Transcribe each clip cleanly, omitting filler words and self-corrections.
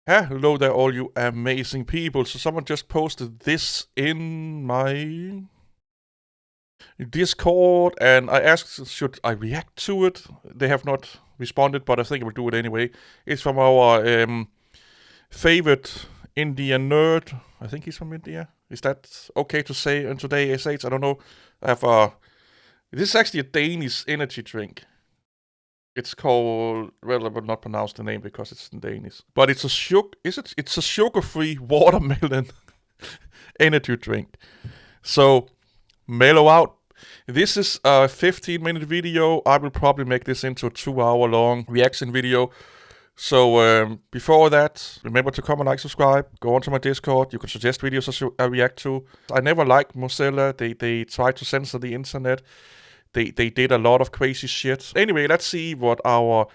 Hello there, all you amazing people. So someone just posted this in my Discord, and I asked, should I react to it? They have not responded, but I think I will do it anyway. It's from our favorite Indian nerd. I think he's from India. Is that okay to say in today's age? I don't know. I have this is actually a Danish energy drink. It's called, well, I will not pronounce the name because it's in Danish. But it's a it's a sugar-free watermelon energy drink. So, mellow out. This is a 15-minute video. I will probably make this into a 2-hour long reaction video. So, before that, remember to comment, like, subscribe. Go onto my Discord. You can suggest videos I react to. I never liked Mozilla. They tried to censor the internet. They did a lot of crazy shit. Anyway, let's see what our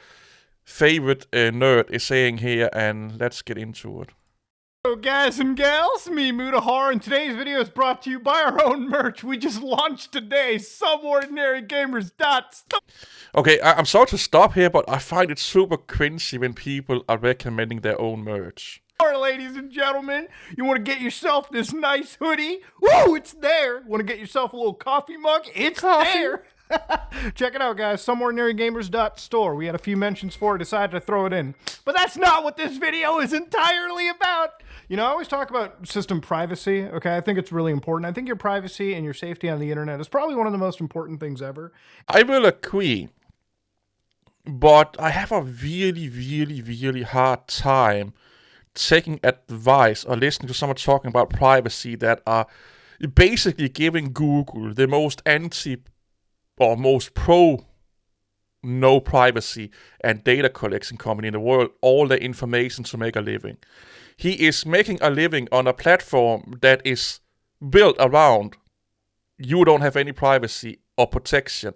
favorite nerd is saying here, and let's get into it. Hello guys and gals, me Mutahar, and today's video is brought to you by our own merch we just launched today, SomeOrdinaryGamers.store. Okay, I'm sorry to stop here, but I find it super cringy when people are recommending their own merch. Ladies and gentlemen, you want to get yourself this nice hoodie? Woo, it's there. Want to get yourself a little coffee mug? It's there. Check it out, guys. SomeOrdinaryGamers.store. We had a few mentions for it, decided to throw it in. But that's not what this video is entirely about. You know, I always talk about system privacy, okay? I think it's really important. I think your privacy and your safety on the internet is probably one of the most important things ever. I will agree, but I have a really hard time taking advice or listening to someone talking about privacy that are basically giving Google, the most anti or most pro no privacy and data collection company in the world, all the information to make a living. He is making a living on a platform that is built around you don't have any privacy or protection.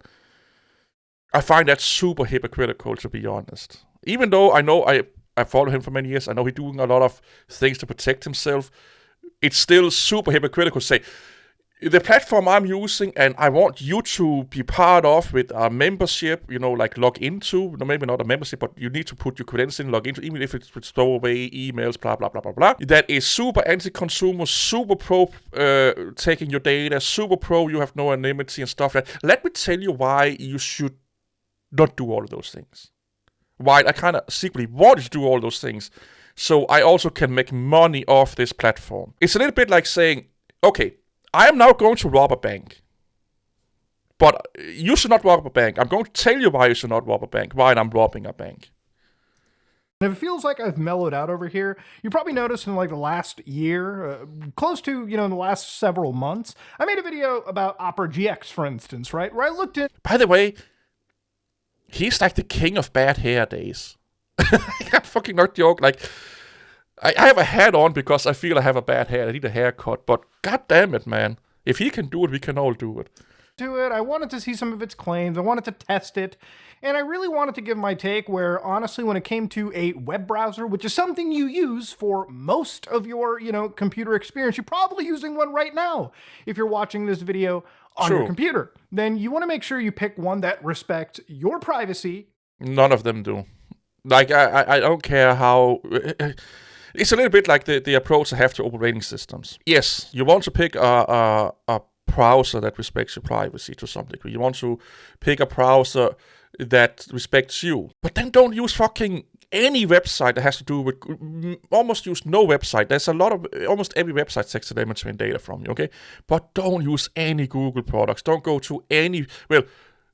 I find that super hypocritical, to be honest. Even though I follow him for many years, I know he's doing a lot of things to protect himself, it's still super hypocritical to say, the platform I'm using and I want you to be part of with a membership, you know, like log into, no, maybe not a membership, but you need to put your credentials in, log into, even if it's throw away emails, blah, blah, blah, blah, blah. That is super anti-consumer, super pro taking your data, super pro, you have no anonymity and stuff like that. Let me tell you why you should not do all of those things. Why I kind of secretly wanted to do all those things, so I also can make money off this platform. It's a little bit like saying, okay, I am now going to rob a bank, but you should not rob a bank. I'm going to tell you why you should not rob a bank, why I'm robbing a bank. And if it feels like I've mellowed out over here, you probably noticed in like the last year, close to, in the last several months, I made a video about Opera GX, for instance, right? Where I looked at... By the way, he's like the king of bad hair days. I'm fucking not joking. Like, I have a hat on because I feel I have a bad hair. I need a haircut. But god damn it, man. If he can do it, we can all do it. I wanted to see some of its claims. I wanted to test it. And I really wanted to give my take where, honestly, when it came to a web browser, which is something you use for most of your, computer experience, you're probably using one right now. If you're watching this video on your computer, then you want to make sure you pick one that respects your privacy. None of them do. Like, I don't care how... It's a little bit like the approach I have to operating systems. Yes, you want to pick a browser that respects your privacy to some degree. You want to pick a browser that respects you. But then don't use fucking any website that has to do with... Almost use no website. There's a lot of... Almost every website takes telemetry and data from you, okay? But don't use any Google products. Don't go to any... Well,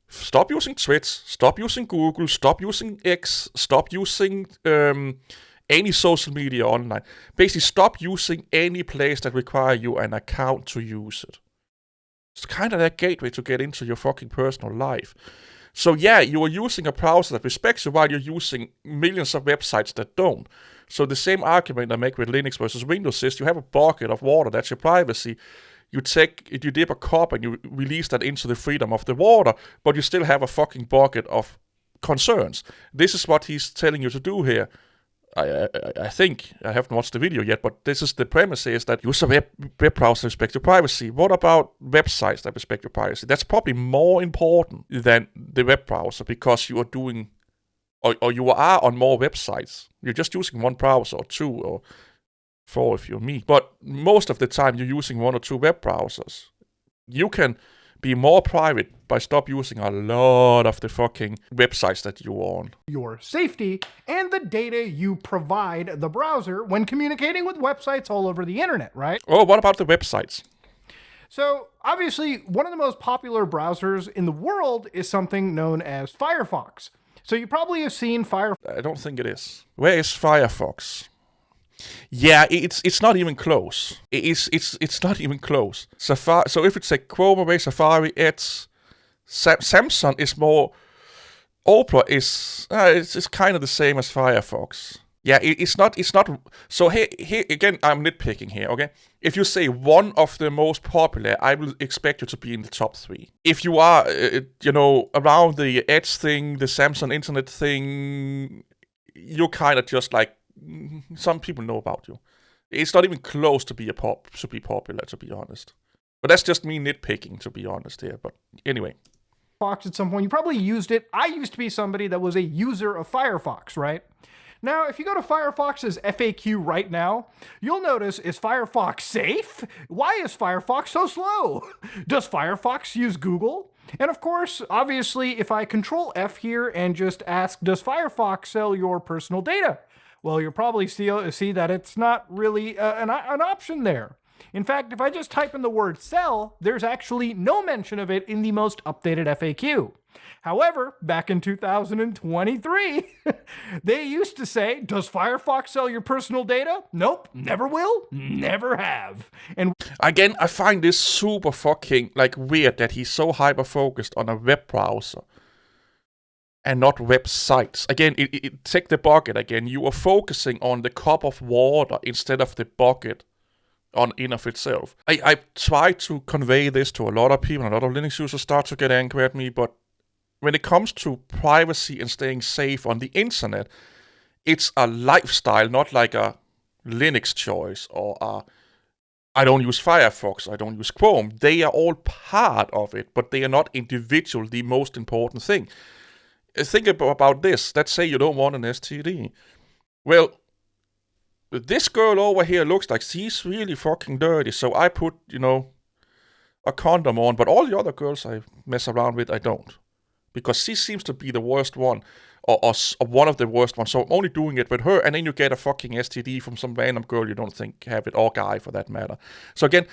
stop using Twitch. Stop using Google. Stop using X. Stop using... any social media online. Basically, stop using any place that require you an account to use it. It's kind of that gateway to get into your fucking personal life. So yeah, you are using a browser that respects you while you're using millions of websites that don't. So the same argument I make with Linux versus Windows is you have a bucket of water, that's your privacy. You dip a cup and you release that into the freedom of the water, but you still have a fucking bucket of concerns. This is what he's telling you to do here. I think, I haven't watched the video yet, but this is the premise, is that use a web browser that respects your privacy. What about websites that respect your privacy? That's probably more important than the web browser, because you are doing or you are on more websites. You're just using one browser or two or four if you're me. But most of the time you're using one or two web browsers. You can be more private by stop using a lot of the fucking websites that you're on. Your safety and the data you provide the browser when communicating with websites all over the internet, right? Oh, what about the websites? So obviously, one of the most popular browsers in the world is something known as Firefox. So you probably have seen Firefox. I don't think it is. Where is Firefox? Yeah, it's not even close. It's not even close. Safari. So if it's a Chrome away, Safari, Edge, Samsung is more. Opera is it's kind of the same as Firefox. Yeah, it's not. So here again, I'm nitpicking here. Okay, if you say one of the most popular, I will expect you to be in the top 3. If you are, around the Edge thing, the Samsung Internet thing, you're kind of just like. Some people know about you. It's not even close to be popular, to be honest. But that's just me nitpicking, to be honest here. But anyway. Firefox at some point. You probably used it. I used to be somebody that was a user of Firefox, right? Now, if you go to Firefox's FAQ right now, you'll notice, is Firefox safe? Why is Firefox so slow? Does Firefox use Google? And of course, obviously, if I Control F here and just ask, does Firefox sell your personal data? Well, you'll probably see that it's not really an option there. In fact, if I just type in the word sell, there's actually no mention of it in the most updated FAQ. However, back in 2023, they used to say, does Firefox sell your personal data? Nope, never will, never have. And again, I find this super fucking weird that he's so hyper-focused on a web browser. And not websites. Again, take the bucket again. You are focusing on the cup of water instead of the bucket in of itself. I try to convey this to a lot of people. A lot of Linux users start to get angry at me. But when it comes to privacy and staying safe on the internet, it's a lifestyle, not like a Linux choice or I don't use Firefox, I don't use Chrome. They are all part of it, but they are not individually the most important thing. Think about this. Let's say you don't want an STD. Well, this girl over here looks like she's really fucking dirty, so I put, a condom on, but all the other girls I mess around with, I don't. Because she seems to be the worst one, or one of the worst ones, so I'm only doing it with her, and then you get a fucking STD from some random girl you don't think have it, or guy for that matter. So again,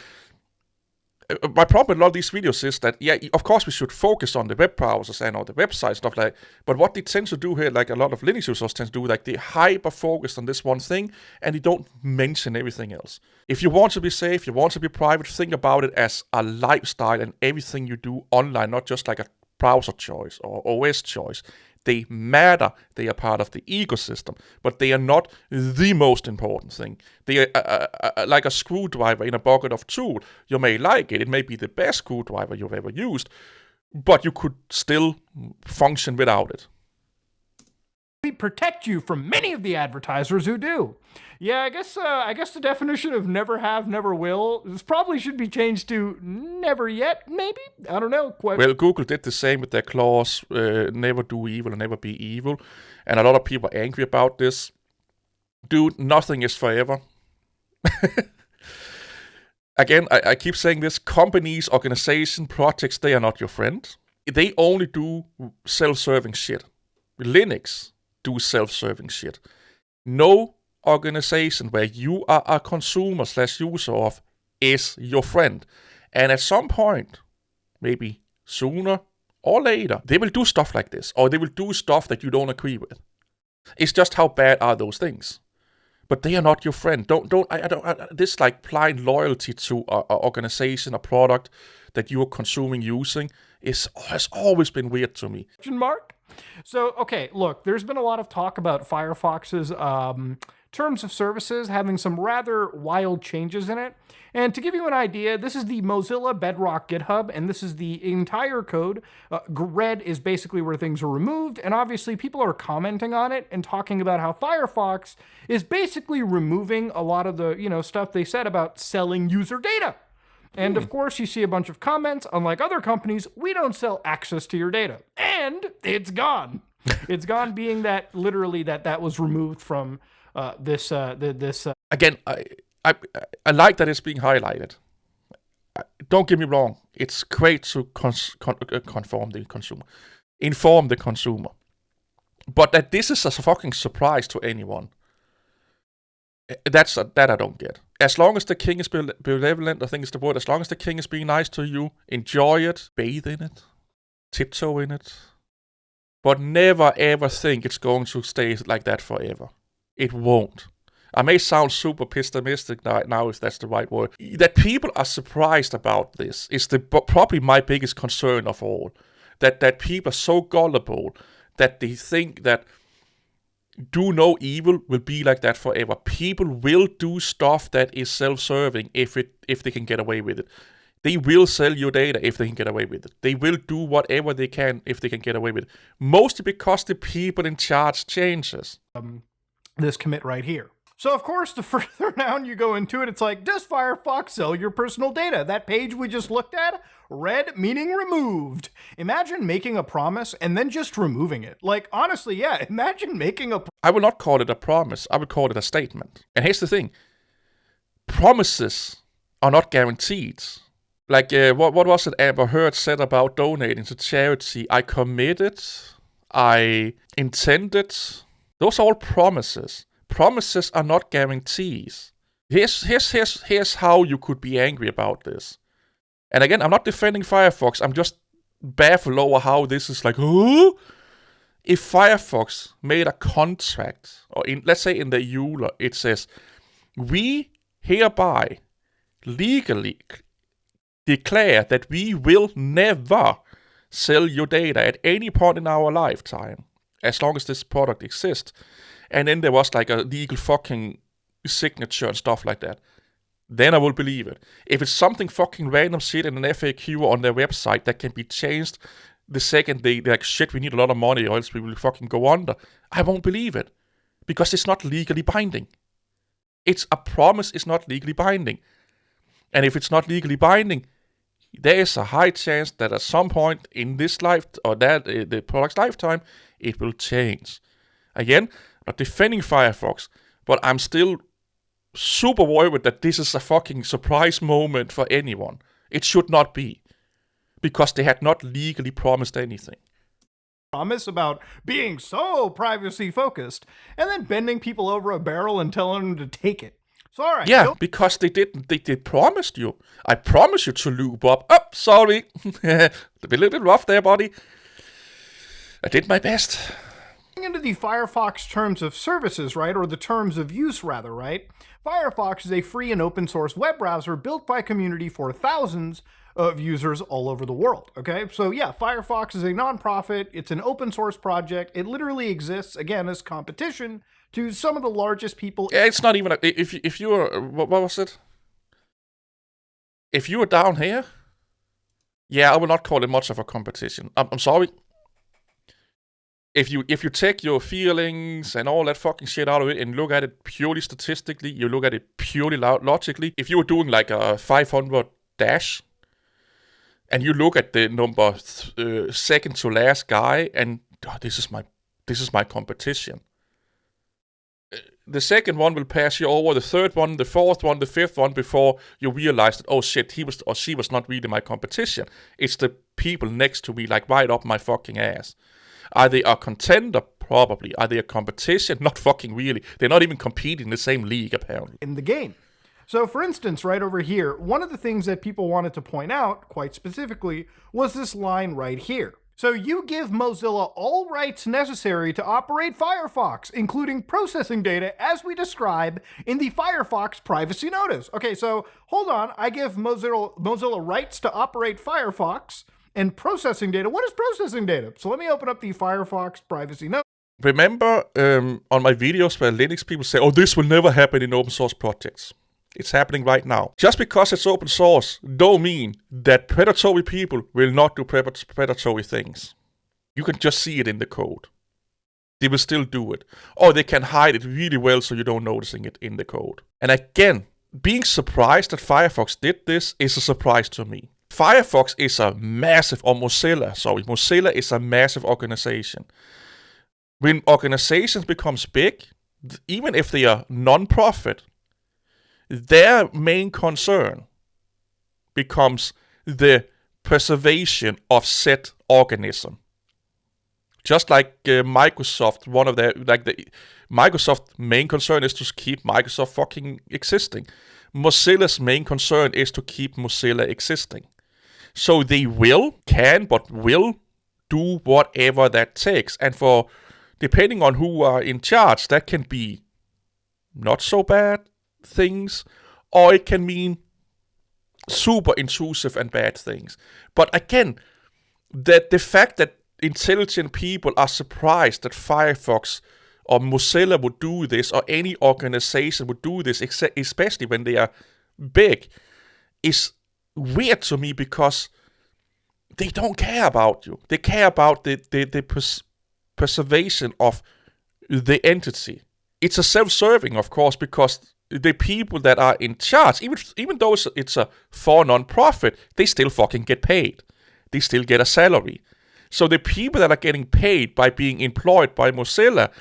my problem with a lot of these videos is that, yeah, of course we should focus on the web browsers and all the websites, stuff like that. But what they tend to do here, like a lot of Linux users tend to do, they hyper-focus on this one thing, and they don't mention everything else. If you want to be safe, you want to be private, think about it as a lifestyle and everything you do online, not just like a browser choice or OS choice. They matter. They are part of the ecosystem, but they are not the most important thing. They are like a screwdriver in a bucket of tool. You may like it. It may be the best screwdriver you've ever used, but you could still function without it. We protect you from many of the advertisers who do. Yeah, I guess the definition of never have, never will probably should be changed to never yet, maybe? I don't know. Well, Google did the same with their clause, never do evil and never be evil. And a lot of people are angry about this. Dude, nothing is forever. Again, I keep saying this. Companies, organizations, projects, they are not your friend. They only do self-serving shit. Linux do self-serving shit. No organization where you are a consumer/user of is your friend. And at some point, maybe sooner or later, they will do stuff like this, or they will do stuff that you don't agree with. It's just how bad are those things. But they are not your friend. This like blind loyalty to an organization, a product that you are consuming, using, has always been weird to me. So, okay, look, there's been a lot of talk about Firefox's terms of services having some rather wild changes in it. And to give you an idea, this is the Mozilla Bedrock GitHub, and this is the entire code. Red is basically where things are removed, and obviously people are commenting on it and talking about how Firefox is basically removing a lot of the, stuff they said about selling user data. And of course, you see a bunch of comments. Unlike other companies, we don't sell access to your data. And it's gone. It's gone being that literally that was removed from this. Again, I like that it's being highlighted. Don't get me wrong. It's great to inform the consumer. But that this is a fucking surprise to anyone, that I don't get. As long as the king is benevolent, I think it's the word. As long as the king is being nice to you, enjoy it, bathe in it, tiptoe in it. But never ever think it's going to stay like that forever. It won't. I may sound super pessimistic now, if that's the right word. That people are surprised about this is probably my biggest concern of all. That people are so gullible that they think that do no evil will be like that forever. People will do stuff that is self-serving if they can get away with it. They will sell your data if they can get away with it. They will do whatever they can if they can get away with it. Mostly because the people in charge changes. This commit right here. So, of course, the further down you go into it, it's like, does Firefox sell your personal data? That page we just looked at, red meaning removed. Imagine making a promise and then just removing it. Like, honestly, yeah, imagine making a... I will not call it a promise. I would call it a statement. And here's the thing. Promises are not guaranteed. Like, what was it Amber Heard said about donating to charity? I committed. I intended. Those are all promises. Promises are not guarantees. Here's how you could be angry about this. And again, I'm not defending Firefox. I'm just baffled over how this is like, huh? If Firefox made a contract, or let's say in the EULA, it says, we hereby legally declare that we will never sell your data at any point in our lifetime, as long as this product exists. And then there was like a legal fucking signature and stuff like that. Then I will believe it. If it's something fucking random shit in an FAQ on their website that can be changed the second they're like, shit, we need a lot of money or else we will fucking go under, I won't believe it. Because it's not legally binding. It's a promise, it's not legally binding. And if it's not legally binding, there is a high chance that at some point in this life, or that the product's lifetime, it will change. Again, not defending Firefox, but I'm still super worried that this is a fucking surprise moment for anyone. It should not be. Because they had not legally promised anything. Promise about being so privacy focused, and then bending people over a barrel and telling them to take it. So, all right. Yeah, because they didn't. They promised you. I promise you to lube up. Oh, sorry. A little bit rough there, buddy. I did my best. Into the Firefox terms of services, right? Or the terms of use, rather, right? Firefox is a free and open source web browser built by a community for thousands of users all over the world, okay? So yeah, Firefox is a nonprofit. It's an open source project. It literally exists, again, as competition to some of the largest people. Yeah, it's not even, if you were, what was it? If you were down here, yeah, I will not call it much of a competition. I'm sorry. If you take your feelings and all that fucking shit out of it and look at it purely statistically, you look at it purely logically, if you were doing like a 500 dash, and you look at the number second to last guy, and this is my competition. The second one will pass you over, the third one, the fourth one, the fifth one, before you realize that, oh shit, he was or she was not really my competition. It's the people next to me, like right up my fucking ass. Are they a contender? Probably. Are they a competition? Not fucking really. They're not even competing in the same league, apparently. In the game. So, for instance, right over here, one of the things that people wanted to point out, quite specifically, was this line right here. So you give Mozilla all rights necessary to operate Firefox, including processing data, as we describe in the Firefox privacy notice. Okay, so hold on. I give Mozilla rights to operate Firefox and processing data. What is processing data? So let me open up the Firefox privacy notice. Remember on my videos where Linux people say, oh, this will never happen in open source projects. It's happening right now. Just because it's open source don't mean that predatory people will not do predatory things. You can just see it in the code. They will still do it. Or they can hide it really well so you don't noticing it in the code. And again, being surprised that Firefox did this is a surprise to me. Firefox is a massive, or Mozilla is a massive organization. When organizations becomes big, even if they are non-profit, their main concern becomes the preservation of said organism. Just like Microsoft, Microsoft's main concern is to keep Microsoft fucking existing. Mozilla's main concern is to keep Mozilla existing. So they will do whatever that takes. And for, depending on who are in charge, that can be not so bad things, or it can mean super intrusive and bad things. But again, the fact that intelligent people are surprised that Firefox or Mozilla would do this, or any organization would do this, especially when they are big, is weird to me, because they don't care about you. They care about the preservation of the entity. It's a self-serving, of course, because the people that are in charge, even though it's a for non-profit, they still fucking get paid. They still get a salary. So the people that are getting paid by being employed by Mozilla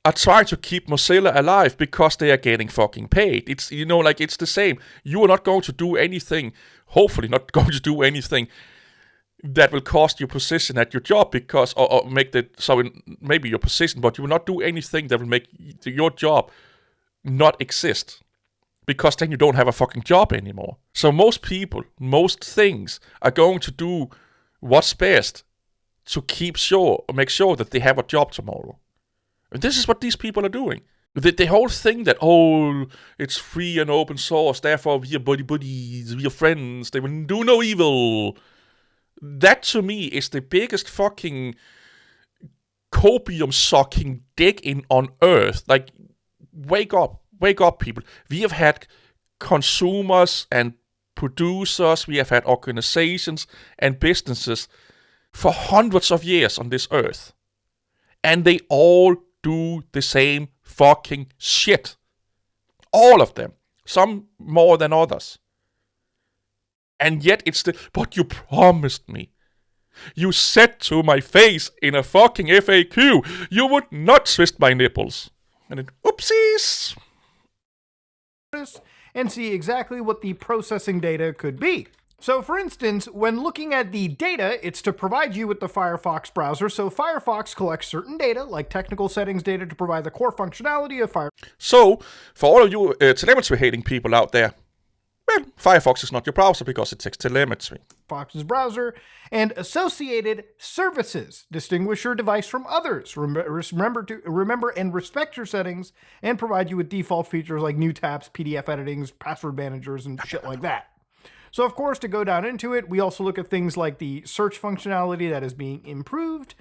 are trying to keep Mozilla alive because they are getting fucking paid. It's, it's the same. You are not going to do anything, hopefully not going to do anything that will cost your position at your job, because, or make maybe your position, but you will not do anything that will make your job not exist, because then you don't have a fucking job anymore. So most people, most things are going to do what's best to make sure that they have a job tomorrow. And this is what these people are doing. The whole thing that, it's free and open source, therefore we are buddies, we are friends, they will do no evil. That to me is the biggest fucking copium sucking dick on earth. Like, wake up, people. We have had consumers and producers, we have had organizations and businesses for hundreds of years on this earth. And they all do the same fucking shit. All of them. Some more than others. And yet it's but you promised me. You said to my face in a fucking FAQ, you would not twist my nipples. And then, oopsies. And see exactly what the processing data could be. So for instance, when looking at the data, it's to provide you with the Firefox browser. So Firefox collects certain data, like technical settings data, to provide the core functionality of Firefox. So, for all of you telemetry hating people out there, well, Firefox is not your browser because it takes telemetry. Firefox's browser and associated services distinguish your device from others. Remember and respect your settings, and provide you with default features like new tabs, PDF editings, password managers, and shit like that. So of course, to go down into it, we also look at things like the search functionality that is being improved.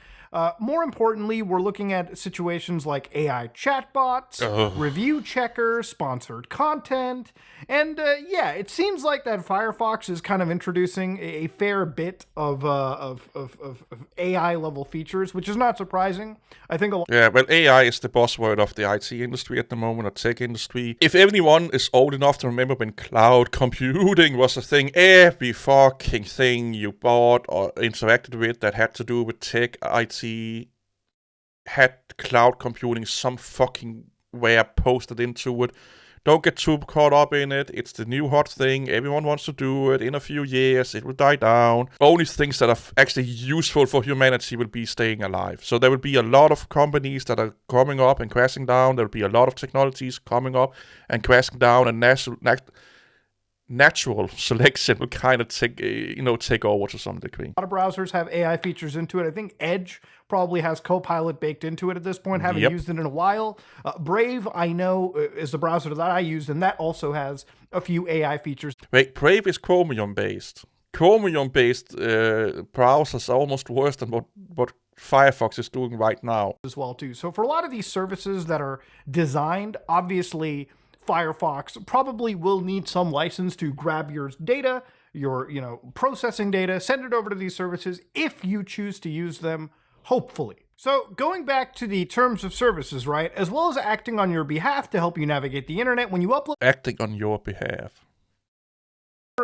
More importantly, we're looking at situations like AI chatbots, review checkers, sponsored content, and yeah, it seems like that Firefox is kind of introducing a fair bit of AI level features, which is not surprising. I think AI is the buzzword of the IT industry at the moment, or tech industry. If anyone is old enough to remember when cloud computing was a thing, every fucking thing you bought or interacted with that had to do with tech, IT, had cloud computing some fucking way posted into it. Don't get too caught up in it. It's the new hot thing. Everyone wants to do it. In a few years, it will die down. Only things that are actually useful for humanity will be staying alive. So there will be a lot of companies that are coming up and crashing down. There will be a lot of technologies coming up and crashing down, and natural selection will kind of take over to some degree. A lot of browsers have AI features into it. I think Edge probably has Copilot baked into it at this point. Haven't used it in a while. Brave, I know, is the browser that I use, and that also has a few AI features. Wait, Brave is Chromium based. Chromium based browsers are almost worse than what Firefox is doing right now as well too. So for a lot of these services that are designed, obviously Firefox probably will need some license to grab your data, your processing data, send it over to these services if you choose to use them, hopefully. So going back to the terms of services, right, as well as acting on your behalf to help you navigate the internet when you upload... Acting on your behalf.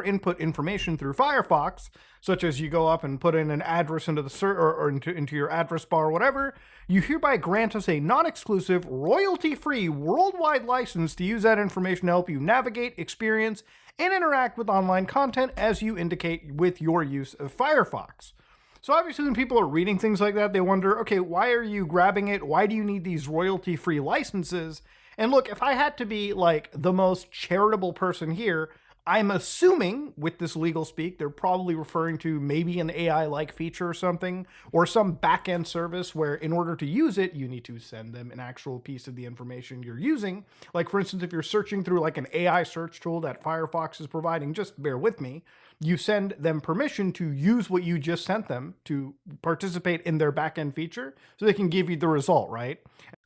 input information through Firefox, such as you go up and put in an address into the or into your address bar or whatever, you hereby grant us a non-exclusive, royalty-free, worldwide license to use that information to help you navigate, experience, and interact with online content as you indicate with your use of Firefox. So obviously when people are reading things like that, they wonder, okay, why are you grabbing it? Why do you need these royalty-free licenses? And look, if I had to be like the most charitable person here, I'm assuming with this legal speak, they're probably referring to maybe an AI-like feature or something, or some back-end service where in order to use it, you need to send them an actual piece of the information you're using. Like for instance, if you're searching through like an AI search tool that Firefox is providing, just bear with me, you send them permission to use what you just sent them to participate in their back-end feature so they can give you the result, right?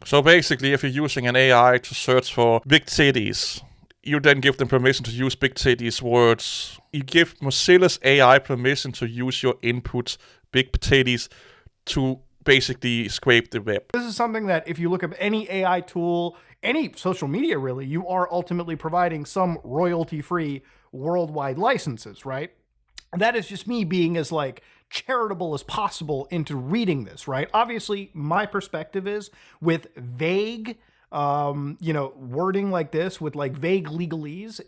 So basically, if you're using an AI to search for big cities, you then give them permission to use big cities words. You give Mozilla's AI permission to use your inputs, big cities, to basically scrape the web. This is something that if you look up any AI tool, any social media really, you are ultimately providing some royalty-free worldwide licenses, right? And that is just me being as like charitable as possible into reading this, right? Obviously, my perspective is with vague wording like this, with like vague legalese,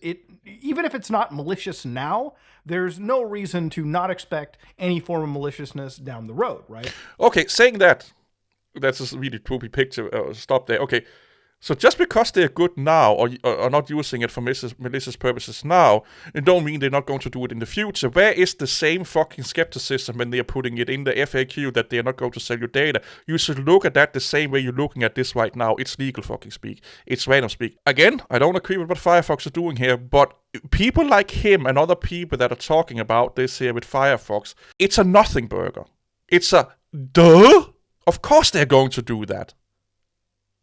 even if it's not malicious now, there's no reason to not expect any form of maliciousness down the road, right? Okay, saying that, that's a really poopy picture. Stop there. Okay, so just because they're good now, or are not using it for malicious purposes now, it don't mean they're not going to do it in the future. Where is the same fucking skepticism when they're putting it in the FAQ that they're not going to sell you data? You should look at that the same way you're looking at this right now. It's legal fucking speak. It's random speak. Again, I don't agree with what Firefox is doing here, but people like him and other people that are talking about this here with Firefox, it's a nothing burger. It's a duh? Of course they're going to do that.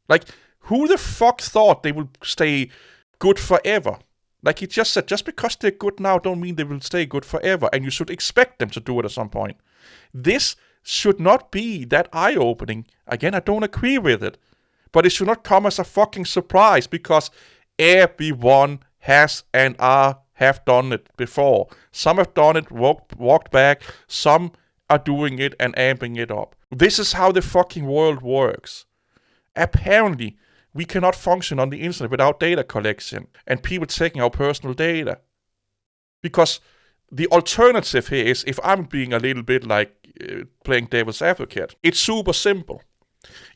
Like, who the fuck thought they will stay good forever? Like he just said, just because they're good now don't mean they will stay good forever, and you should expect them to do it at some point. This should not be that eye-opening. Again, I don't agree with it. But it should not come as a fucking surprise, because everyone has and have done it before. Some have done it, walked back. Some are doing it and amping it up. This is how the fucking world works. Apparently, we cannot function on the internet without data collection and people taking our personal data. Because the alternative here is, if I'm being a little bit like playing devil's advocate, it's super simple.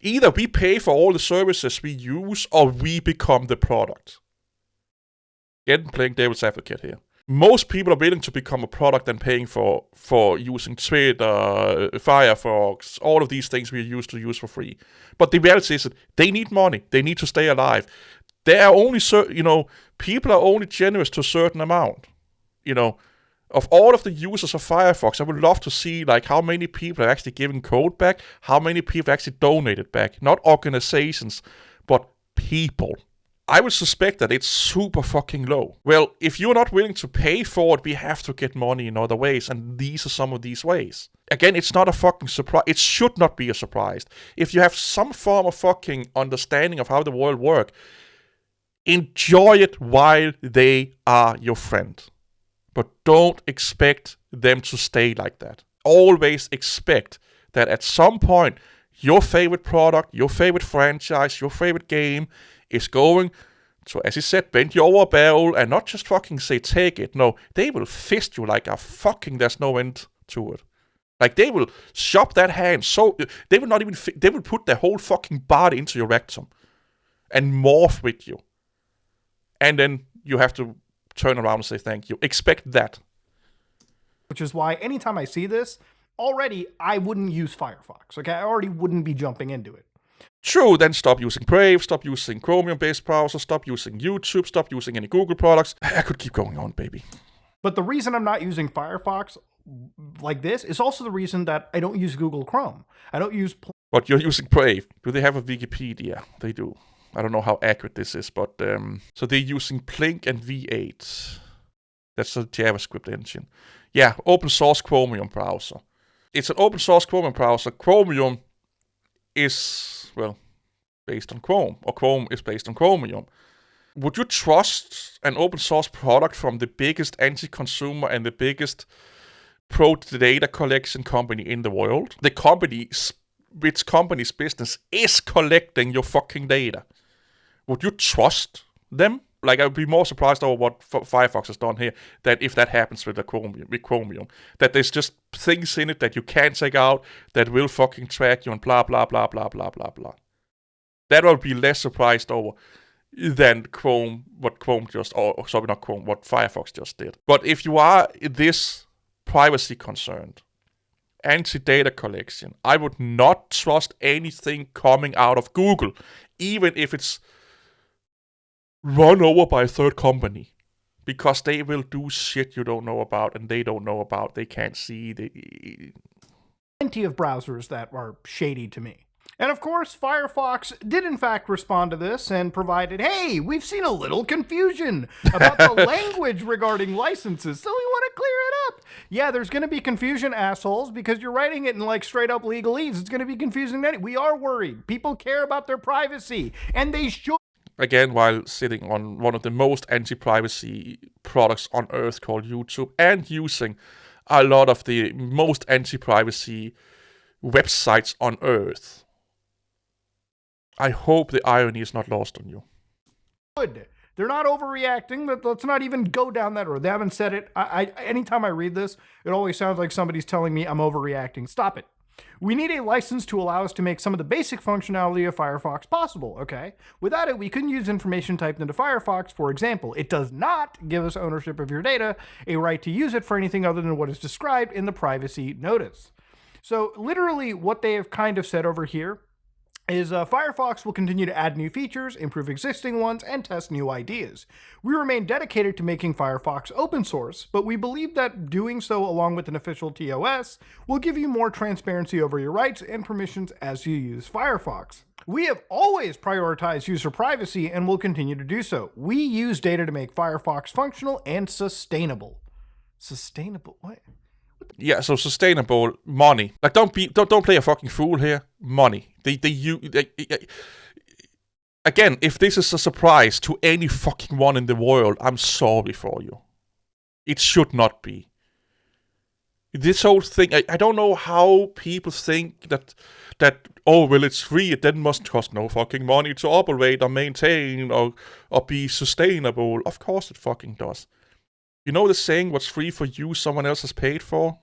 Either we pay for all the services we use, or we become the product. Again, playing devil's advocate here. Most people are willing to become a product and paying for using Twitter, Firefox, all of these things we used to use for free. But the reality is that they need money. They need to stay alive. There are only people are only generous to a certain amount. Of all of the users of Firefox, I would love to see like how many people are actually giving code back, how many people actually donated back. Not organizations, but people. I would suspect that it's super fucking low. Well, if you're not willing to pay for it, we have to get money in other ways, and these are some of these ways. Again, it's not a fucking surprise. It should not be a surprise. If you have some form of fucking understanding of how the world works, enjoy it while they are your friend. But don't expect them to stay like that. Always expect that at some point, your favorite product, your favorite franchise, your favorite game is going to, as he said, bend you over a barrel and not just fucking say take it. No, they will fist you like a fucking there's no end to it. Like they will shove that hand so they will not even they will put their whole fucking body into your rectum and morph with you. And then you have to turn around and say thank you. Expect that. Which is why anytime I see this, already I wouldn't use Firefox. Okay, I already wouldn't be jumping into it. True, then stop using Brave, stop using Chromium-based browser, stop using YouTube, stop using any Google products. I could keep going on, baby. But the reason I'm not using Firefox like this is also the reason that I don't use Google Chrome. I don't use... But you're using Brave. Do they have a Wikipedia? They do. I don't know how accurate this is, but... so they're using Blink and V8. That's a JavaScript engine. Yeah, open source Chromium browser. It's an open source Chromium browser. Chromium is... well, based on Chrome, or Chrome is based on Chromium. Would you trust an open source product from the biggest anti-consumer and the biggest pro-data collection company in the world? The company's business is collecting your fucking data. Would you trust them? Like, I would be more surprised over what Firefox has done here, that if that happens with Chromium, that there's just things in it that you can't take out that will fucking track you and blah, blah, blah, blah, blah, blah, blah. That I'll be less surprised over than what Firefox just did. But if you are this privacy concerned, anti-data collection, I would not trust anything coming out of Google, even if it's run over by a third company, because they will do shit you don't know about and they don't know about. They can't see. Plenty of browsers that are shady to me. And of course, Firefox did in fact respond to this and provided, hey, we've seen a little confusion about the language regarding licenses, so we want to clear it up. Yeah, there's going to be confusion, assholes, because you're writing it in like straight up legalese. It's going to be confusing. We are worried. People care about their privacy, and they should. Again, while sitting on one of the most anti-privacy products on earth called YouTube, and using a lot of the most anti-privacy websites on earth, I hope the irony is not lost on you. Good. They're not overreacting. Let's not even go down that road. They haven't said it. Anytime I read this, it always sounds like somebody's telling me I'm overreacting. Stop it. We need a license to allow us to make some of the basic functionality of Firefox possible, okay? Without it, we couldn't use information typed into Firefox, for example. It does not give us ownership of your data, a right to use it for anything other than what is described in the privacy notice. So literally what they have kind of said over here is Firefox will continue to add new features, improve existing ones, and test new ideas. We remain dedicated to making Firefox open source, but we believe that doing so along with an official TOS will give you more transparency over your rights and permissions as you use Firefox. We have always prioritized user privacy and will continue to do so. We use data to make Firefox functional and sustainable. Sustainable? What? Yeah, so sustainable money. Like, don't play a fucking fool here. Money. Again, if this is a surprise to any fucking one in the world, I'm sorry for you. It should not be. This whole thing, I don't know how people think that oh, well, it's free, it then must cost no fucking money to operate or maintain or be sustainable. Of course it fucking does. You know the saying, what's free for you, someone else has paid for?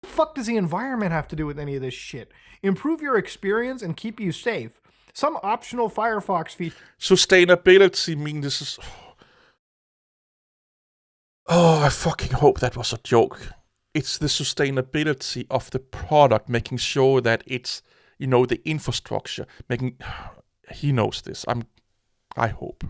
What the fuck does the environment have to do with any of this shit? Improve your experience and keep you safe. Some optional Firefox feature. Sustainability mean this is... Oh, I fucking hope that was a joke. It's the sustainability of the product, making sure that it's, you know, the infrastructure. He knows this. I hope.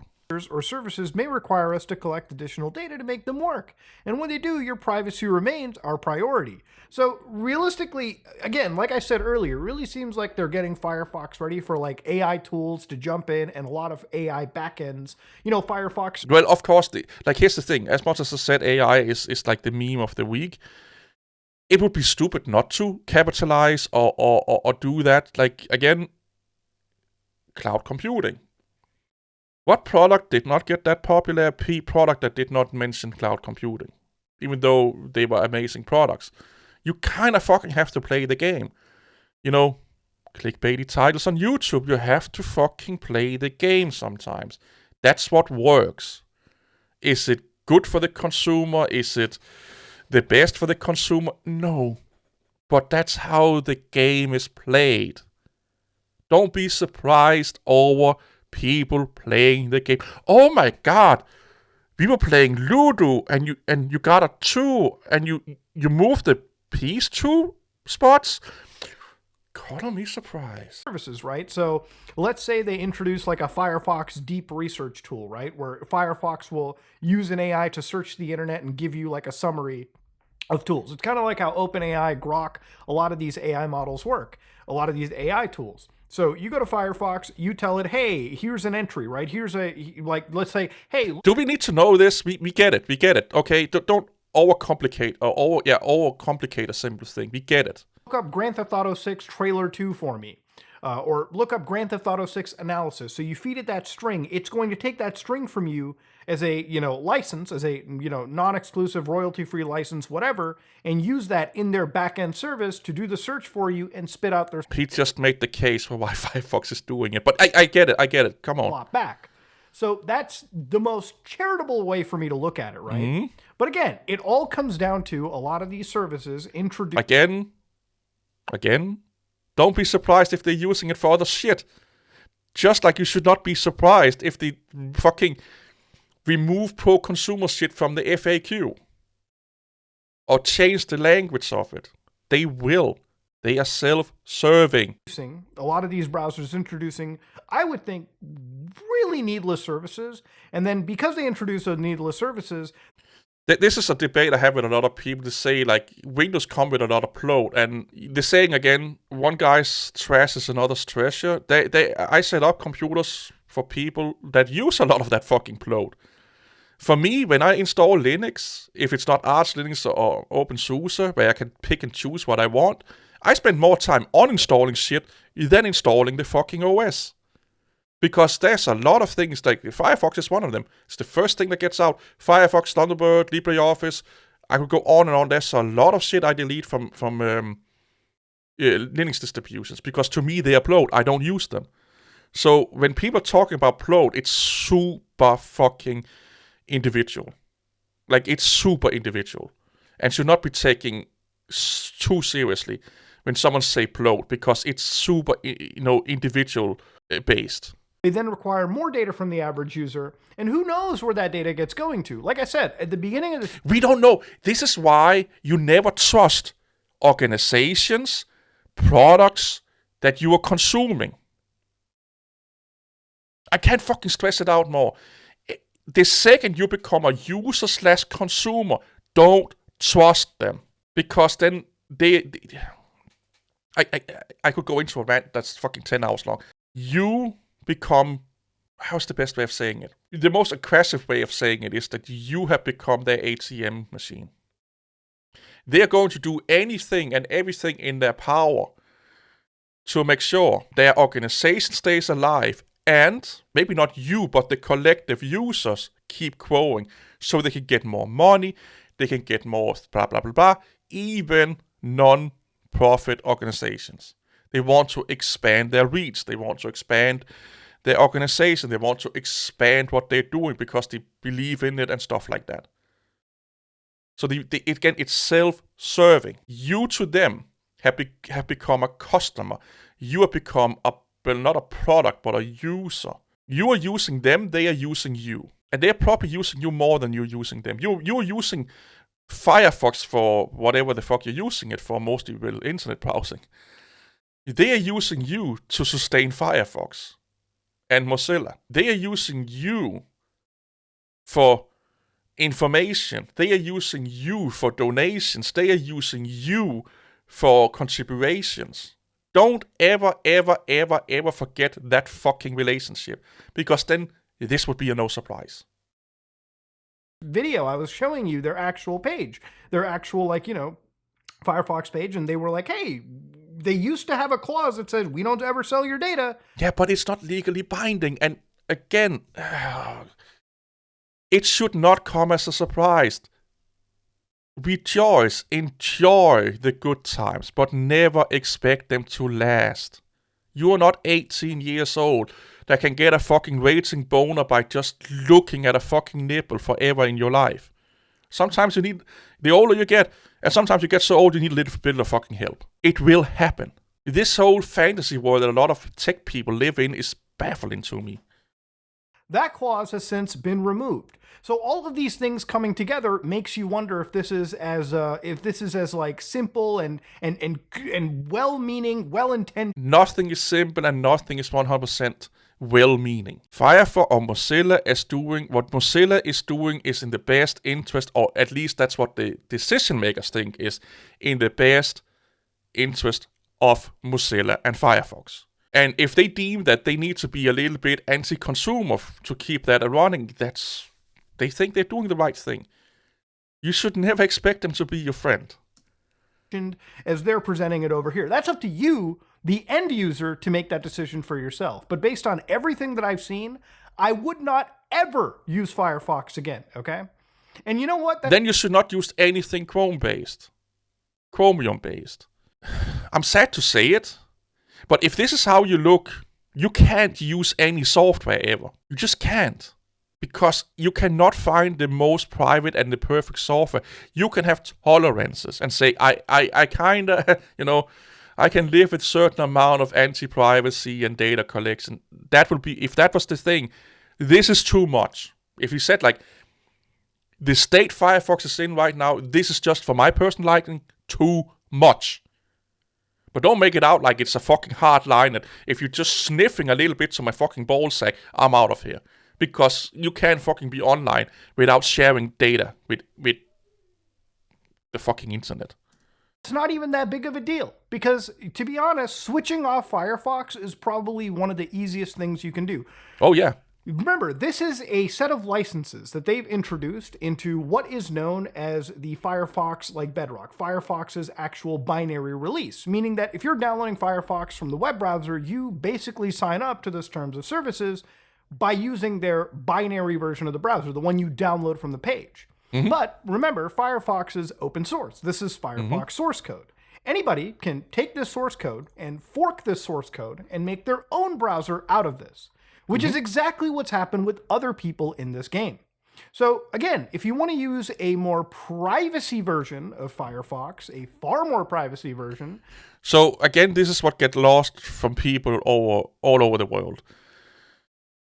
Or services may require us to collect additional data to make them work. And when they do, your privacy remains our priority. So realistically, again, like I said earlier, it really seems like they're getting Firefox ready for like AI tools to jump in and a lot of AI backends. You know, Firefox. Well, of course, here's the thing. As much as I said AI is like the meme of the week, it would be stupid not to capitalize or do that. Like, again, cloud computing. What product did not get that popular? Product that did not mention cloud computing, even though they were amazing products. You kind of fucking have to play the game. You know, clickbaity titles on YouTube, you have to fucking play the game sometimes. That's what works. Is it good for the consumer? Is it the best for the consumer? No. But that's how the game is played. Don't be surprised over people playing the game. Oh my god, we were playing Ludo and you got a 2 and you moved the piece 2 spots. Color me surprised. Services, right? So let's say they introduce like a Firefox deep research tool, right? Where Firefox will use an AI to search the internet and give you like a summary of tools. It's kind of like how OpenAI, Grok, a lot of these AI models work. A lot of these AI tools. So you go to Firefox, you tell it, hey, here's an entry, right? Here's let's say, hey. Do we need to know this? We get it, okay? Don't overcomplicate, overcomplicate a simple thing. We get it. Look up Grand Theft Auto 6 Trailer 2 for me. or look up Grand Theft Auto 6 analysis. So you feed it that string, it's going to take that string from you as a, license, as a, non-exclusive royalty-free license, whatever, and use that in their back-end service to do the search for you and spit out their... He just made the case for why Firefox is doing it, but I get it, come on. Back. So that's the most charitable way for me to look at it, right? Mm-hmm. But again, it all comes down to a lot of these services introduce... Again, don't be surprised if they're using it for other shit. Just like you should not be surprised if they fucking remove pro-consumer shit from the FAQ. Or change the language of it. They will. They are self-serving. A lot of these browsers introducing, I would think, really needless services. And then because they introduce those needless services... This is a debate I have with a lot of people to say, like, Windows come with a lot of bloat. And they're saying, again, one guy's trash is another's treasure. I set up computers for people that use a lot of that fucking bloat. For me, when I install Linux, if it's not Arch Linux or OpenSUSE, where I can pick and choose what I want, I spend more time uninstalling shit than installing the fucking OS. Because there's a lot of things, like Firefox is one of them. It's the first thing that gets out. Firefox, Thunderbird, LibreOffice. I could go on and on. There's a lot of shit I delete from Linux distributions. Because to me, they are bloat. I don't use them. So when people are talking about bloat, it's super fucking individual. Like, it's super individual. And should not be taken too seriously when someone say bloat. Because it's super, individual based. They then require more data from the average user, and who knows where that data gets going to. Like I said, at the beginning of this... We don't know. This is why you never trust organizations, products that you are consuming. I can't fucking stress it out more. The second you become a user/consumer, don't trust them. Because then I could go into a rant that's fucking 10 hours long. You become, how's the best way of saying it? The most aggressive way of saying it is that you have become their ATM machine. They are going to do anything and everything in their power to make sure their organization stays alive, and maybe not you, but the collective users keep growing so they can get more money, they can get more blah, blah, blah, blah, even non-profit organizations. They want to expand their reach. They want to expand their organization. They want to expand what they're doing because they believe in it and stuff like that. So again, it's self-serving. You to them have become a customer. You have become not a product, but a user. You are using them. They are using you. And they're probably using you more than you're using them. You're using Firefox for whatever the fuck you're using it for, mostly with internet browsing. They are using you to sustain Firefox and Mozilla. They are using you for information. They are using you for donations. They are using you for contributions. Don't ever forget that fucking relationship. Because then this would be a no surprise. Video, I was showing you their actual page. Their actual, Firefox page. And they were like, hey... They used to have a clause that said, we don't ever sell your data. Yeah, but it's not legally binding. And again, it should not come as a surprise. Rejoice, enjoy the good times, but never expect them to last. You are not 18 years old that can get a fucking raging boner by just looking at a fucking nipple forever in your life. Sometimes you need, the older you get, and sometimes you get so old you need a little bit of fucking help. It will happen. This whole fantasy world that a lot of tech people live in is baffling to me. That clause has since been removed. So all of these things coming together makes you wonder if this is as like simple and well-meaning, well-intended. Nothing is simple and nothing is 100% well-meaning. Firefox or Mozilla is doing what Mozilla is doing is in the best interest, or at least that's what the decision makers think is in the best interest of Mozilla and Firefox. And if they deem that they need to be a little bit anti-consumer to keep that running, they think they're doing the right thing. You should never expect them to be your friend. As they're presenting it over here. That's up to you, the end user to make that decision for yourself. But based on everything that I've seen, I would not ever use Firefox again, okay? And you know what? Then you should not use anything Chrome-based. Chromium-based. I'm sad to say it, but if this is how you look, you can't use any software ever. You just can't. Because you cannot find the most private and the perfect software. You can have tolerances and say, I kinda, I can live with certain amount of anti-privacy and data collection. That would be, if that was the thing, this is too much. If you said like, the state Firefox is in right now, this is just for my personal liking, too much. But don't make it out like it's a fucking hard line that if you're just sniffing a little bit to my fucking ballsack, I'm out of here. Because you can't fucking be online without sharing data with the fucking internet. It's not even that big of a deal. Because, to be honest, switching off Firefox is probably one of the easiest things you can do. Oh, yeah. Remember, this is a set of licenses that they've introduced into what is known as the Firefox like Bedrock, Firefox's actual binary release, meaning that if you're downloading Firefox from the web browser, you basically sign up to this terms of services by using their binary version of the browser, the one you download from the page. Mm-hmm. But remember, Firefox is open source. This is Firefox source code. Anybody can take this source code and fork this source code and make their own browser out of this, which is exactly what's happened with other people in this game. So again, if you want to use a more privacy version of Firefox, a far more privacy version. So again, this is what gets lost from people all over the world.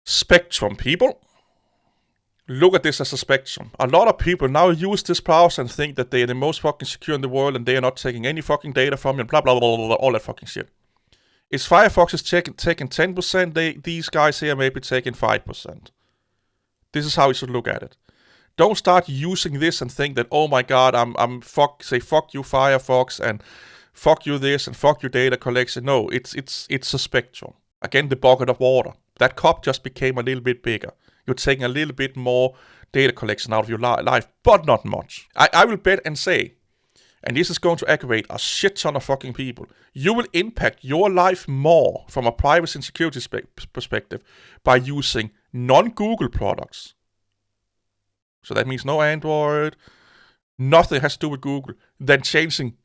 Spectrum people, look at this as a spectrum. A lot of people now use this browser and think that they are the most fucking secure in the world and they are not taking any fucking data from you and blah blah blah blah, blah all that fucking shit. Is Firefox is taking 10%, these guys here may be taking 5%. This is how you should look at it. Don't start using this and think that, oh my god, fuck you Firefox and fuck you this and fuck your data collection. No, it's a spectrum. Again, the bucket of water. That cup just became a little bit bigger. You're taking a little bit more data collection out of your life, but not much. I will bet and say, and this is going to aggravate a shit ton of fucking people, you will impact your life more from a privacy and security perspective by using non-Google products. So that means no Android, nothing has to do with Google, than changing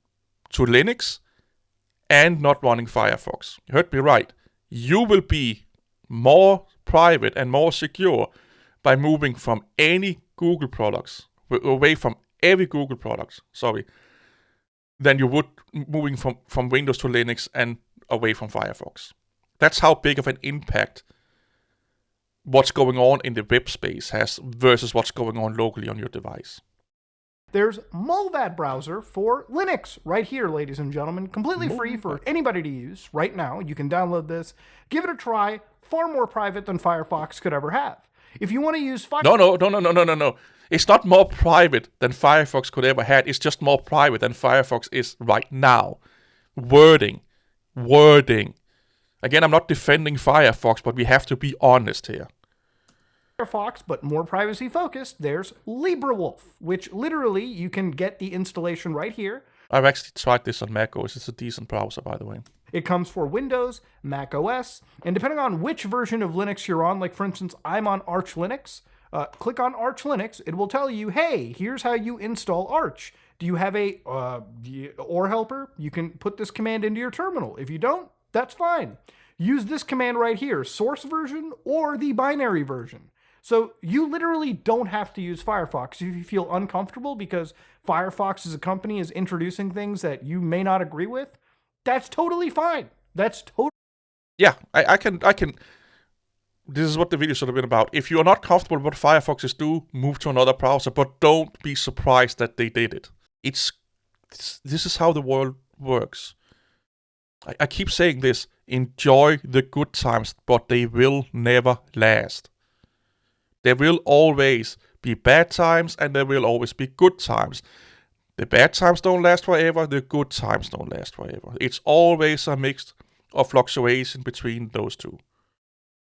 to Linux and not running Firefox. You heard me right. You will be more private and more secure by moving from any Google products, away from every Google products, than you would moving from Windows to Linux and away from Firefox. That's how big of an impact what's going on in the web space has versus what's going on locally on your device. There's Mulvad browser for Linux right here, ladies and gentlemen. Completely free for anybody to use right now. You can download this, give it a try. Far more private than Firefox could ever have. If you want to use No. It's not more private than Firefox could ever have. It's just more private than Firefox is right now. Wording. Again, I'm not defending Firefox, but we have to be honest here. Firefox, but more privacy focused, there's LibreWolf, which literally you can get the installation right here. I've actually tried this on macOS. It's a decent browser, by the way. It comes for Windows, Mac OS, and depending on which version of Linux you're on, like for instance, I'm on Arch Linux, click on Arch Linux, it will tell you, hey, here's how you install Arch. Do you have a OR helper? You can put this command into your terminal. If you don't, that's fine. Use this command right here, source version or the binary version. So you literally don't have to use Firefox if you feel uncomfortable because Firefox as a company is introducing things that you may not agree with. That's totally fine. That's totally... Yeah, I can... This is what the video should have been about. If you are not comfortable with what Firefox is do, move to another browser, but don't be surprised that they did it. This is how the world works. I keep saying this, enjoy the good times, but they will never last. There will always be bad times and there will always be good times. The bad times don't last forever, the good times don't last forever. It's always a mix of fluctuation between those two.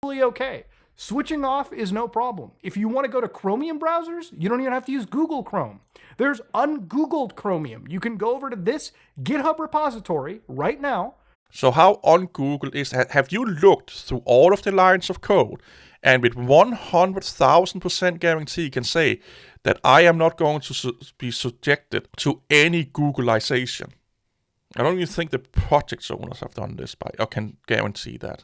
Okay. Switching off is no problem. If you want to go to Chromium browsers, you don't even have to use Google Chrome. There's ungoogled Chromium. You can go over to this GitHub repository right now, So how on Google is, have you looked through all of the lines of code and with 100,000% guarantee can say that I am not going to be subjected to any Googleization? I don't even think the project owners have done this or can guarantee that.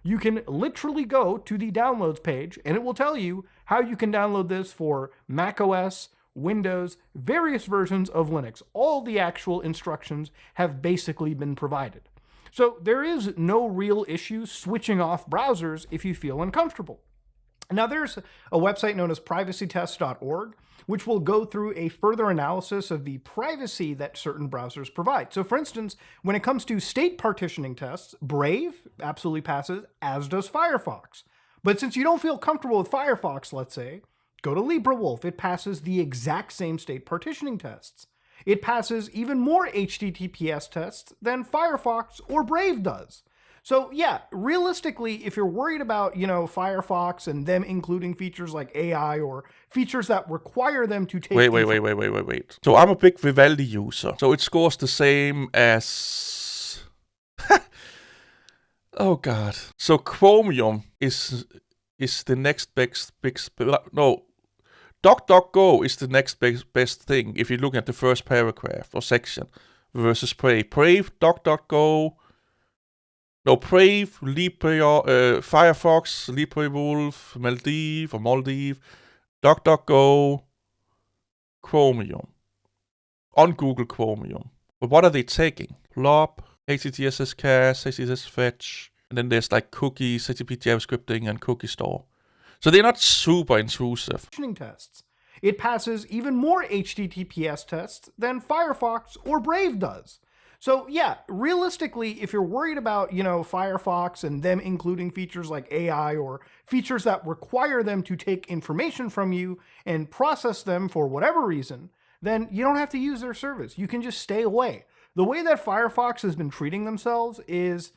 You can literally go to the downloads page and it will tell you how you can download this for macOS, Windows, various versions of Linux. All the actual instructions have basically been provided. So there is no real issue switching off browsers if you feel uncomfortable. Now there's a website known as privacytest.org, which will go through a further analysis of the privacy that certain browsers provide. So for instance, when it comes to state partitioning tests, Brave absolutely passes, as does Firefox. But since you don't feel comfortable with Firefox, let's say, go to LibreWolf. It passes the exact same state partitioning tests. It passes even more HTTPS tests than Firefox or Brave does. So yeah, realistically, if you're worried about, Firefox and them including features like AI or features that require them to take... Wait. So I'm a big Vivaldi user. So it scores the same as... Oh god. So Chromium is the next big... No. DuckDuckGo is the next best thing if you look at the first paragraph or section versus Brave. Brave, DuckDuckGo, Brave, Firefox, LibreWolf, Maldive, DuckDuckGo, Chromium. On Google Chromium. But what are they taking? Blob, HTTPS cache, HTTPS fetch, and then there's like cookies, HTTP JavaScripting, and cookie store. So they're not super intrusive. Tests. It passes even more HTTPS tests than Firefox or Brave does. So yeah, realistically, if you're worried about, Firefox and them including features like AI or features that require them to take information from you and process them for whatever reason, then you don't have to use their service. You can just stay away. The way that Firefox has been treating themselves is,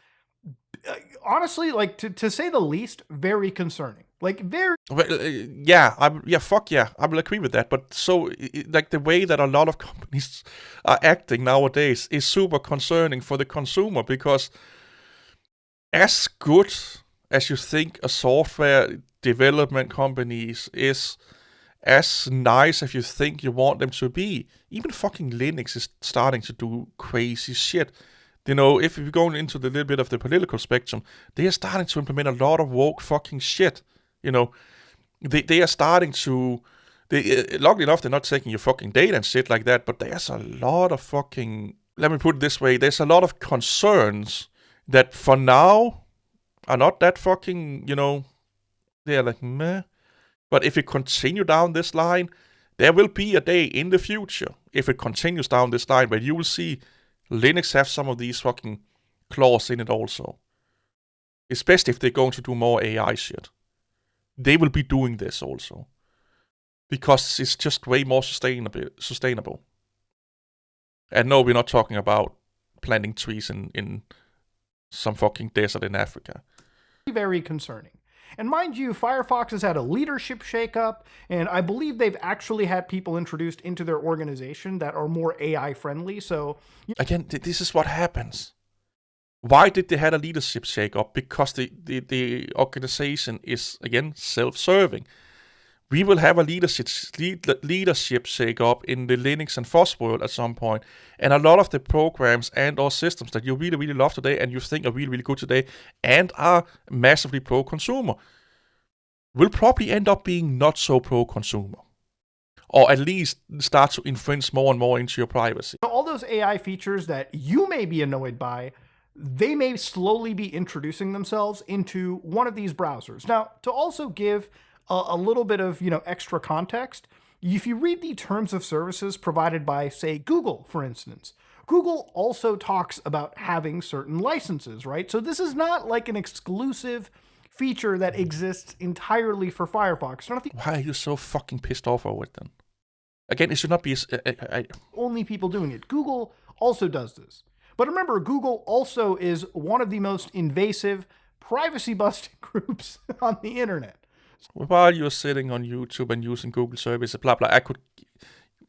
honestly, like to say the least, very concerning. Like very... I will agree with that. But so, like the way that a lot of companies are acting nowadays is super concerning for the consumer, because as good as you think a software development companies is, as nice as you think you want them to be, even fucking Linux is starting to do crazy shit. If you're going into the little bit of the political spectrum, they are starting to implement a lot of woke fucking shit. They are starting to... luckily enough, they're not taking your fucking data and shit like that, but there's a lot of fucking... Let me put it this way. There's a lot of concerns that for now are not that fucking, they're like, meh. But if it continue down this line, there will be a day in the future, if it continues down this line, where you will see Linux have some of these fucking claws in it also. Especially if they're going to do more AI shit. They will be doing this also. Because it's just way more sustainable. And no, we're not talking about planting trees in some fucking desert in Africa. Very concerning. And mind you, Firefox has had a leadership shakeup, and I believe they've actually had people introduced into their organization that are more AI friendly. So again, this is what happens. Why did they have a leadership shakeup? Because the organization is, again, self-serving. We will have a leadership shakeup in the Linux and FOSS world at some point. And a lot of the programs and or systems that you really, really love today and you think are really, really good today and are massively pro-consumer will probably end up being not so pro-consumer. Or at least start to infringe more and more into your privacy. All those AI features that you may be annoyed by, they may slowly be introducing themselves into one of these browsers. Now, to also give a little bit of, extra context, if you read the terms of services provided by, say, Google, for instance, Google also talks about having certain licenses, right? So this is not like an exclusive feature that exists entirely for Firefox. Why are you so fucking pissed off over it then? Again, it should not be... only people doing it. Google also does this. But remember, Google also is one of the most invasive, privacy-busting groups on the internet. While you're sitting on YouTube and using Google services, blah, blah, I could...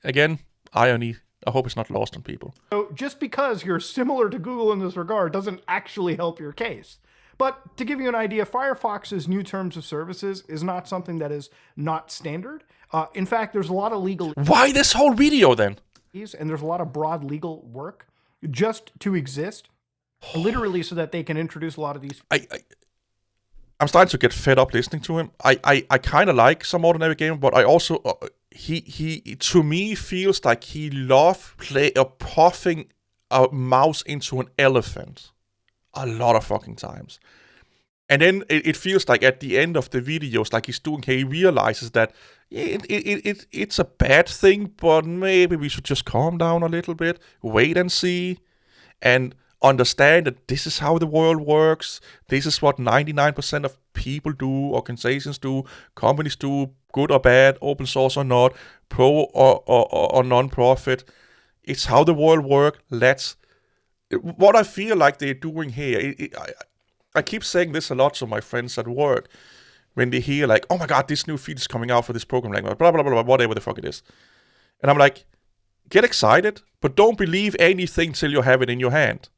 Again, irony I hope it's not lost on people. So just because you're similar to Google in this regard doesn't actually help your case. But to give you an idea, Firefox's new terms of services is not something that is not standard. In fact, there's a lot of legal... Why this whole video then? And there's a lot of broad legal work just to exist, literally so that they can introduce a lot of these... I'm starting to get fed up listening to him. I kind of like Some Ordinary Gamer, but I also... he to me feels like he loves puffing a mouse into an elephant a lot of fucking times. And then it feels like at the end of the videos, like he's doing, he realizes that it's a bad thing, but maybe we should just calm down a little bit, wait and see, and understand that this is how the world works. This is what 99% of people do, organizations do, companies do, good or bad, open source or not, pro or non-profit. It's how the world works. What I feel like they're doing here, I keep saying this a lot to my friends at work when they hear like, oh my god, this new feed is coming out for this program language, blah, blah, blah, blah, whatever the fuck it is. And I'm like, get excited, but don't believe anything till you have it in your hand.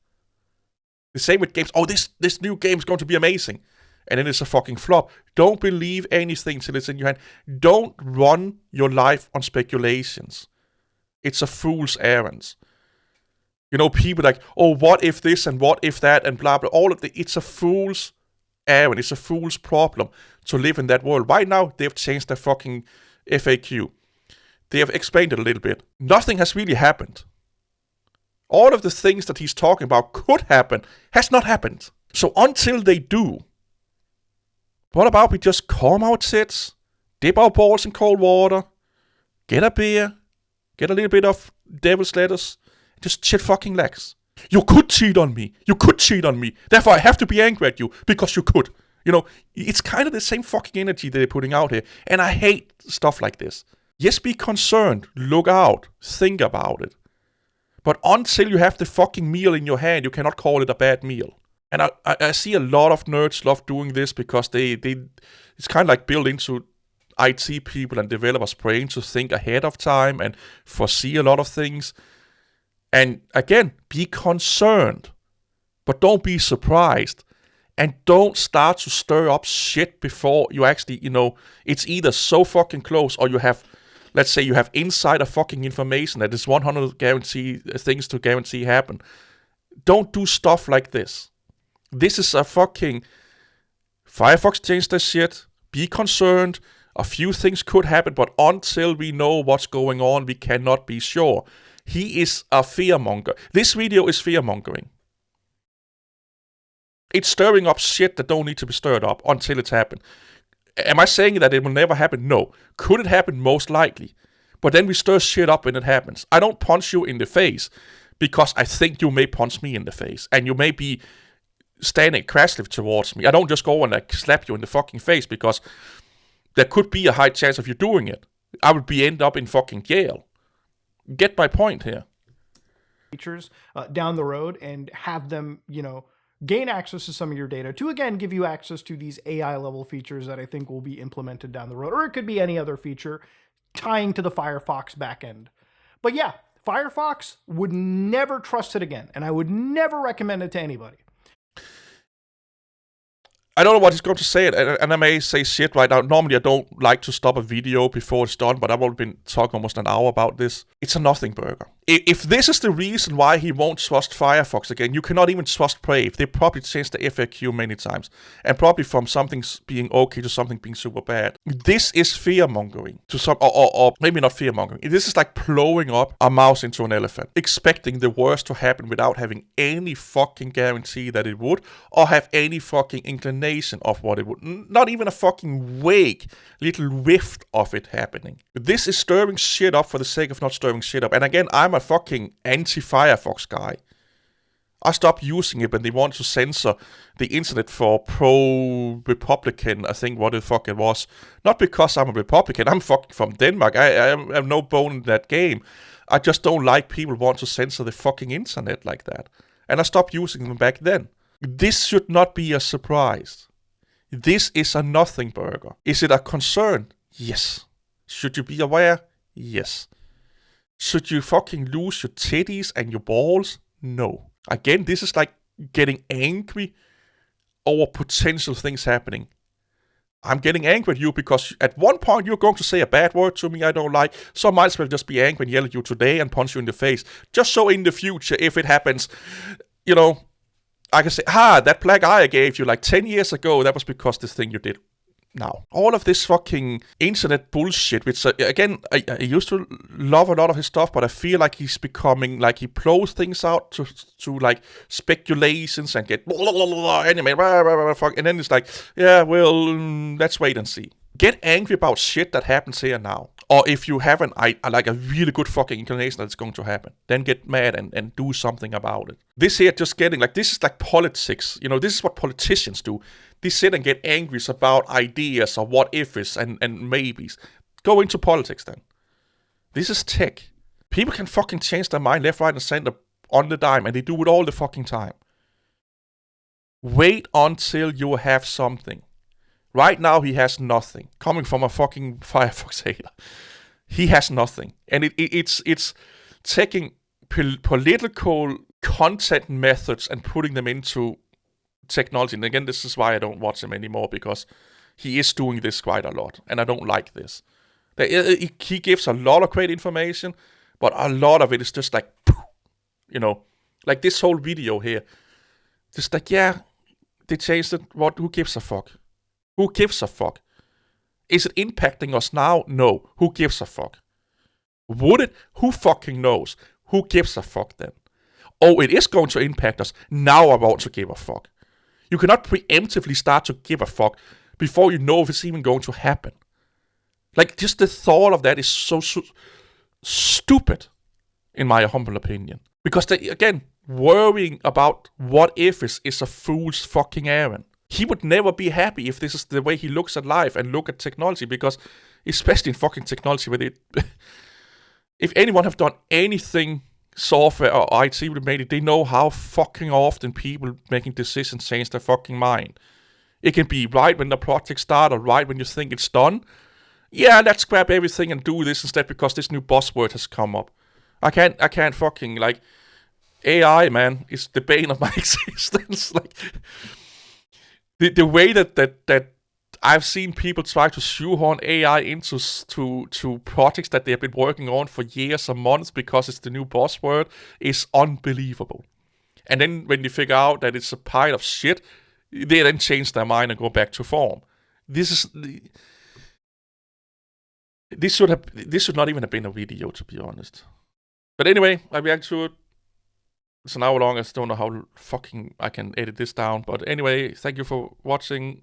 The same with games. Oh, this new game is going to be amazing. And then it's a fucking flop. Don't believe anything till it's in your hand. Don't run your life on speculations. It's a fool's errand. You know, people like, oh, what if this and what if that and blah, blah. It's a fool's errand. It's a fool's problem to live in that world. Right now, they've changed their fucking FAQ. They have explained it a little bit. Nothing has really happened. All of the things that he's talking about could happen has not happened. So until they do, what about we just calm our tits, dip our balls in cold water, get a beer, get a little bit of devil's lettuce, just chill fucking legs. You could cheat on me. You could cheat on me. Therefore, I have to be angry at you because you could. You know, it's kind of the same fucking energy they're putting out here. And I hate stuff like this. Yes, be concerned. Look out. Think about it. But until you have the fucking meal in your hand, you cannot call it a bad meal. And I see a lot of nerds love doing this because it's kind of like built into IT people and developers' brain to think ahead of time and foresee a lot of things. And again, be concerned, but don't be surprised. And don't start to stir up shit before you actually, it's either so fucking close or you have, let's say you have insider fucking information that is 100 guarantee things to guarantee happen. Don't do stuff like this. This is a fucking... Firefox changed their shit. Be concerned. A few things could happen, but until we know what's going on, we cannot be sure. He is a fearmonger. This video is fearmongering. It's stirring up shit that don't need to be stirred up until it's happened. Am I saying that it will never happen? No. Could it happen? Most likely. But then we stir shit up when it happens. I don't punch you in the face because I think you may punch me in the face. And you may be standing crashly towards me. I don't just go and slap you in the fucking face because there could be a high chance of you doing it. I would end up in fucking jail. Get my point here. Features down the road and have them, gain access to some of your data to, again, give you access to these AI level features that I think will be implemented down the road. Or it could be any other feature tying to the Firefox backend. But yeah, Firefox, would never trust it again. And I would never recommend it to anybody. I don't know what he's going to say, and I may say shit right now. Normally, I don't like to stop a video before it's done, but I've already been talking almost an hour about this. It's a nothing burger. If this is the reason why he won't trust Firefox again, you cannot even trust Brave. They probably changed the FAQ many times, and probably from something being okay to something being super bad. This is fearmongering to some, or maybe not fearmongering. This is like blowing up a mouse into an elephant, expecting the worst to happen without having any fucking guarantee that it would, or have any fucking inclination of what it would. Not even a fucking vague little whiff of it happening. This is stirring shit up for the sake of not stirring shit up. And again, I'm a fucking anti-Firefox guy. I stopped using it when they wanted to censor the internet for pro-Republican, I think what the fuck it was. Not because I'm a Republican, I'm fucking from Denmark. I have no bone in that game. I just don't like people want to censor the fucking internet like that. And I stopped using them back then. This should not be a surprise. This is a nothing burger. Is it a concern? Yes. Should you be aware? Yes. Should you fucking lose your titties and your balls? No. Again, this is like getting angry over potential things happening. I'm getting angry at you because at one point you're going to say a bad word to me I don't like, so I might as well just be angry and yell at you today and punch you in the face. Just so in the future, if it happens, I can say, that black eye I gave you like 10 years ago, that was because this thing you did now. All of this fucking internet bullshit, which, again, I used to love a lot of his stuff, but I feel like he's becoming, like, he blows things out to like, speculations and get anime, and then it's like, yeah, well, let's wait and see. Get angry about shit that happens here now. Or if you have like a really good fucking inclination that it's going to happen, then get mad and do something about it. This here just getting, like, this is like politics. This is what politicians do. They sit and get angry about ideas or what ifs and maybes. Go into politics then. This is tech. People can fucking change their mind left, right, and center on the dime, and they do it all the fucking time. Wait until you have something. Right now, he has nothing. Coming from a fucking Firefox hater. He has nothing. And it's taking political content methods and putting them into technology. And again, this is why I don't watch him anymore, because he is doing this quite a lot. And I don't like this. He gives a lot of great information, but a lot of it is just like, like this whole video here. Just like, yeah, they changed it. Who gives a fuck? Who gives a fuck? Is it impacting us now? No. Who gives a fuck? Would it? Who fucking knows? Who gives a fuck then? Oh, it is going to impact us. Now I want to give a fuck. You cannot preemptively start to give a fuck before you know if it's even going to happen. Like, just the thought of that is so stupid, in my humble opinion. Because, again, worrying about what if is a fool's fucking errand. He would never be happy if this is the way he looks at life and look at technology, because, especially in fucking technology, where if anyone have done anything software or IT related, they know how fucking often people making decisions change their fucking mind. It can be right when the project starts or right when you think it's done. Yeah, let's grab everything and do this instead because this new buzzword has come up. I can't fucking, like, AI, man, is the bane of my existence. Like, the way that I've seen people try to shoehorn AI into to projects that they've been working on for years or months because it's the new buzzword is unbelievable. And then when they figure out that it's a pile of shit, they then change their mind and go back to form. This should not even have been a video, to be honest. But anyway, I react to it. It's an hour long. I still don't know how fucking I can edit this down. But anyway, thank you for watching.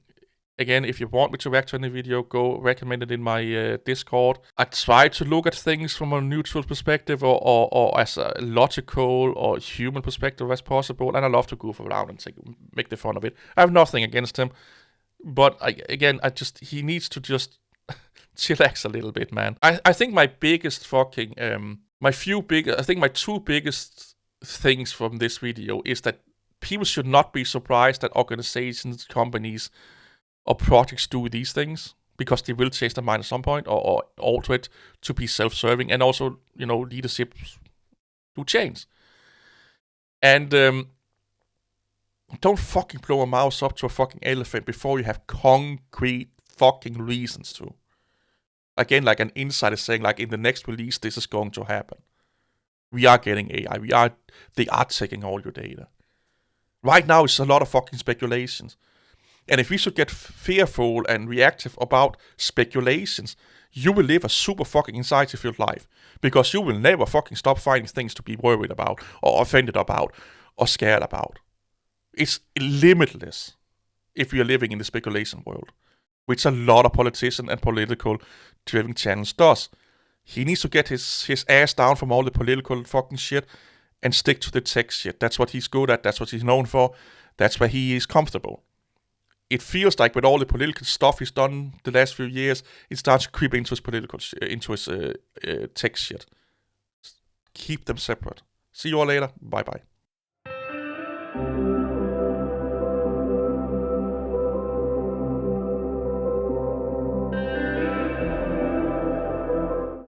Again, if you want me to react to any video, go recommend it in my Discord. I try to look at things from a neutral perspective or as a logical or human perspective as possible. And I love to goof around and make the fun of it. I have nothing against him. But he needs to just chillax a little bit, man. I think my biggest fucking, my two biggest things from this video is that people should not be surprised that organizations, companies, or projects do these things, because they will change their mind at some point or alter it to be self-serving, and also, leadership do change. And don't fucking blow a mouse up to a fucking elephant before you have concrete fucking reasons to. Again, like an insider saying, like, in the next release, this is going to happen. We are getting AI. They are taking all your data. Right now, it's a lot of fucking speculations. And if we should get fearful and reactive about speculations, you will live a super fucking anxiety-filled life. Because you will never fucking stop finding things to be worried about, or offended about, or scared about. It's limitless if we are living in the speculation world, which a lot of politicians and political-driven channels does. He needs to get his ass down from all the political fucking shit and stick to the tech shit. That's what he's good at. That's what he's known for. That's where he is comfortable. It feels like with all the political stuff he's done the last few years, it starts to creep into his tech shit. Keep them separate. See you all later. Bye-bye.